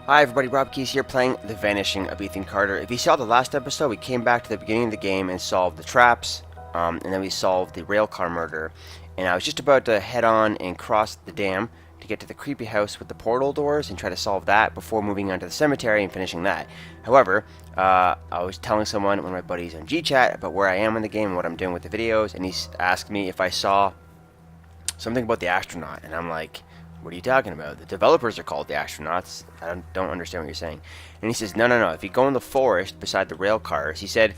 Hi everybody, Rob Keys here playing The Vanishing of Ethan Carter. If you saw the last episode, we came back to the beginning of the game and solved the traps, and then we solved the railcar murder. And I was just about to head on and cross the dam to get to the creepy house with the portal doors and try to solve that before moving on to the cemetery and finishing that. However, I was telling someone, one of my buddies on GChat, about where I am in the game and what I'm doing with the videos, and he asked me if I saw something about the astronaut, and I'm like, what are you talking about? The developers are called the astronauts. I don't understand what you're saying. And he says, no. If you go in the forest beside the rail cars, he said,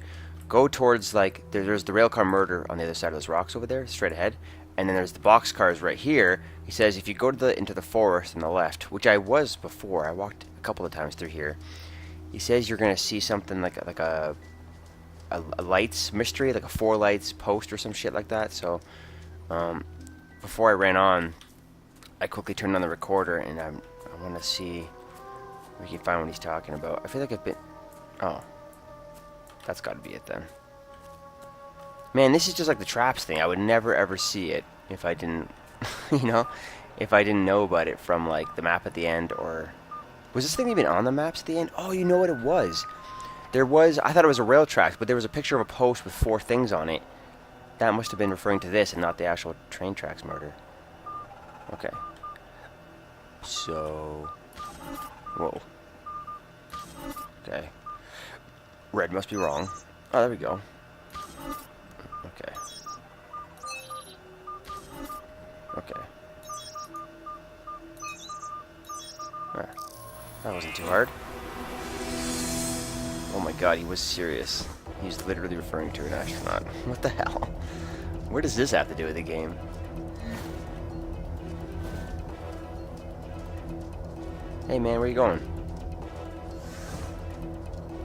go towards, like, there's the rail car murder on the other side of those rocks over there, straight ahead. And then there's the box cars right here. He says, if you go to into the forest on the left, which I was before, I walked a couple of times through here. He says you're going to see something like a lights mystery, like a 4 lights post or some shit like that. So, before I ran on, I quickly turned on the recorder, and I want to see if we can find what he's talking about. I feel like I've been... Oh. That's got to be it, then. Man, this is just like the traps thing. I would never, ever see it if I didn't... you know? If I didn't know about it from, like, the map at the end, or... Was this thing even on the maps at the end? Oh, you know what it was. There was... I thought it was a rail track, but there was a picture of a post with 4 things on it. That must have been referring to this and not the actual train tracks murder. Okay. So... Whoa. Okay. Red must be wrong. Oh, there we go. Okay. Okay. Ah, that wasn't too hard. Oh my god, he was serious. He's literally referring to an astronaut. What the hell? Where does this have to do with the game? Hey man, where you going?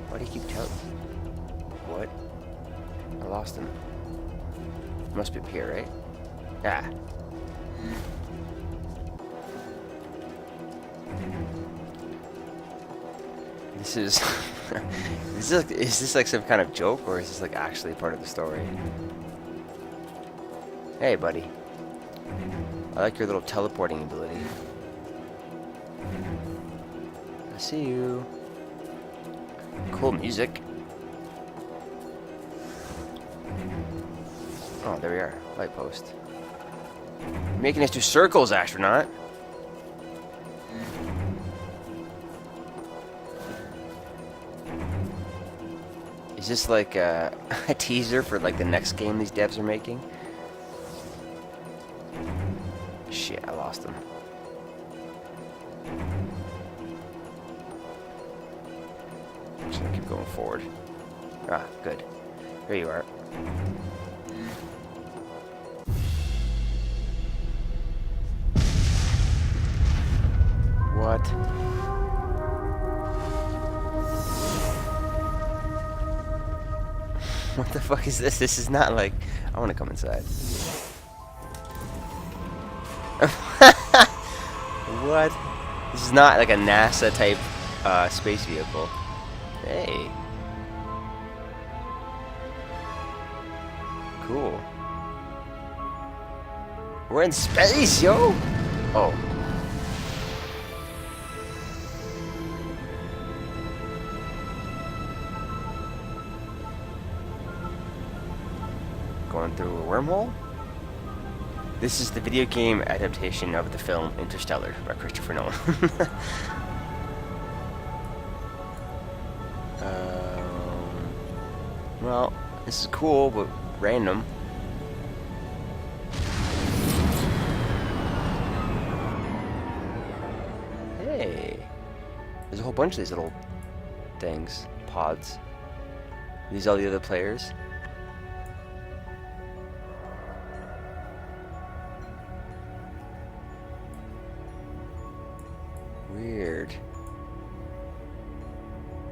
Why do you keep telling me? What? I lost him. Must be up here, right? Ah. This is... is this like some kind of joke, or is this like actually part of the story? Hey buddy. I like your little teleporting ability. I see you. Cool music. Oh, there we are. Light post. You're making us do circles, astronaut. Is this like a teaser for like the next game these devs are making? Shit, I lost him. I'm just gonna keep going forward. Ah, good. Here you are. What? What the fuck is this? This is not like... I want to come inside. What? This is not like a NASA type space vehicle. Hey. Cool. We're in space, yo! Oh. Going through a wormhole? This is the video game adaptation of the film Interstellar by Christopher Nolan. Well, this is cool, but random. Hey! There's a whole bunch of these little things. Pods. Are these all the other players? Weird.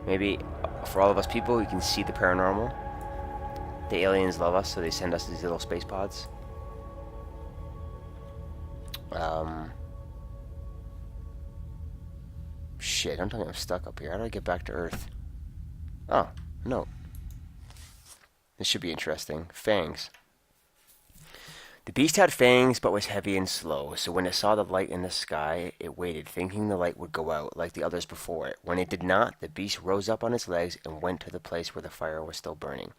Maybe for all of us people, we can see the paranormal. The aliens love us, so they send us these little space pods. Shit, don't tell me I'm stuck up here. How do I get back to Earth? Oh, no. This should be interesting. Fangs. The beast had fangs, but was heavy and slow, so when it saw the light in the sky, it waited, thinking the light would go out, like the others before it. When it did not, the beast rose up on its legs and went to the place where the fire was still burning.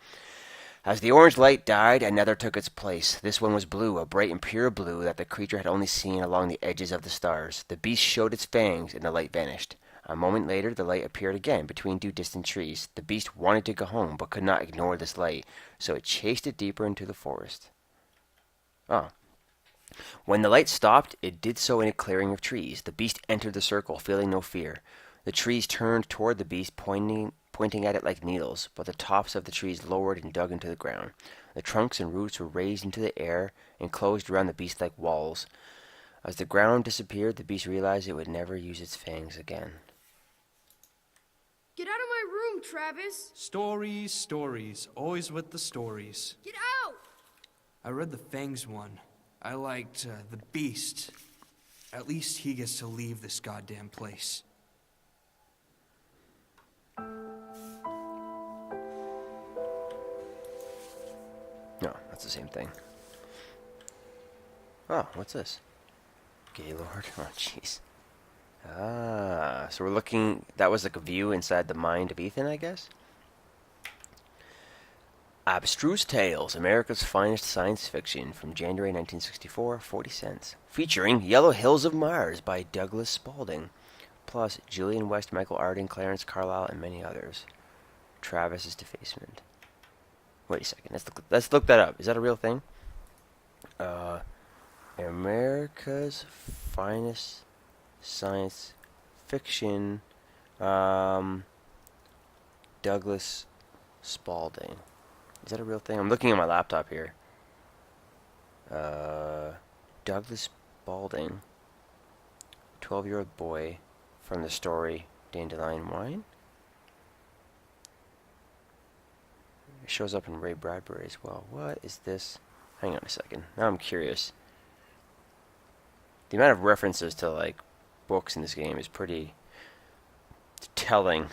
As the orange light died, another took its place. This one was blue, a bright and pure blue that the creature had only seen along the edges of the stars. The beast showed its fangs, and the light vanished. A moment later, the light appeared again between two distant trees. The beast wanted to go home, but could not ignore this light, so it chased it deeper into the forest. Oh. When the light stopped, it did so in a clearing of trees. The beast entered the circle, feeling no fear. The trees turned toward the beast, pointing at it like needles, but the tops of the trees lowered and dug into the ground. The trunks and roots were raised into the air and closed around the beast like walls. As the ground disappeared, the beast realized it would never use its fangs again. Get out of my room, Travis! Stories, stories. Always with the stories. Get out! I read the Fangs one. I liked the Beast. At least he gets to leave this goddamn place. No, that's the same thing. Oh, what's this? Gaylord? Oh, jeez. Ah, so we're looking... That was like a view inside the mind of Ethan, I guess? Abstruse Tales, America's Finest Science Fiction, from January 1964, 40 cents. Featuring Yellow Hills of Mars by Douglas Spaulding. Plus Julian West, Michael Arden, Clarence Carlyle, and many others. Travis's Defacement. Wait a second, let's look that up. Is that a real thing? America's Finest Science Fiction, Douglas Spaulding. Is that a real thing? I'm looking at my laptop here. Douglas Spaulding, 12-year-old boy from the story Dandelion Wine. It shows up in Ray Bradbury as well. What is this? Hang on a second. Now I'm curious. The amount of references to like books in this game is pretty telling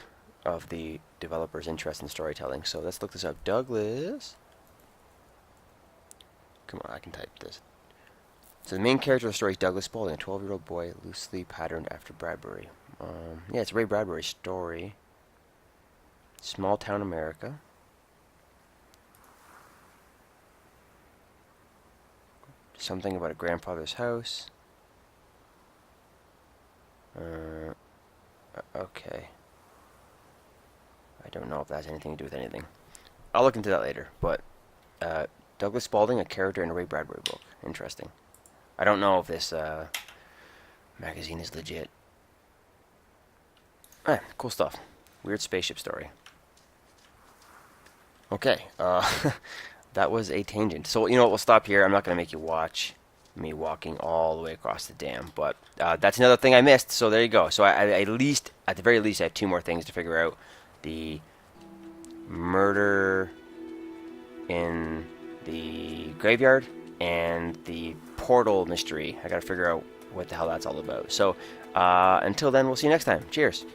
of the developer's interest in storytelling. So let's look this up. Douglas. Come on, I can type this. So the main character of the story is Douglas Spaulding, a 12-year-old boy loosely patterned after Bradbury. Yeah, it's Ray Bradbury's story. Small town America. Something about a grandfather's house. Okay. I don't know if that has anything to do with anything. I'll look into that later. But Douglas Spaulding, a character in a Ray Bradbury book. Interesting. I don't know if this magazine is legit. Cool stuff. Weird spaceship story. Okay. That was a tangent. So, you know what, we'll stop here. I'm not going to make you watch me walking all the way across the dam. But that's another thing I missed, so there you go. So at the very least, I have two more things to figure out. The murder in the graveyard and the portal mystery. I got to figure out what the hell that's all about. So until then, we'll see you next time. Cheers.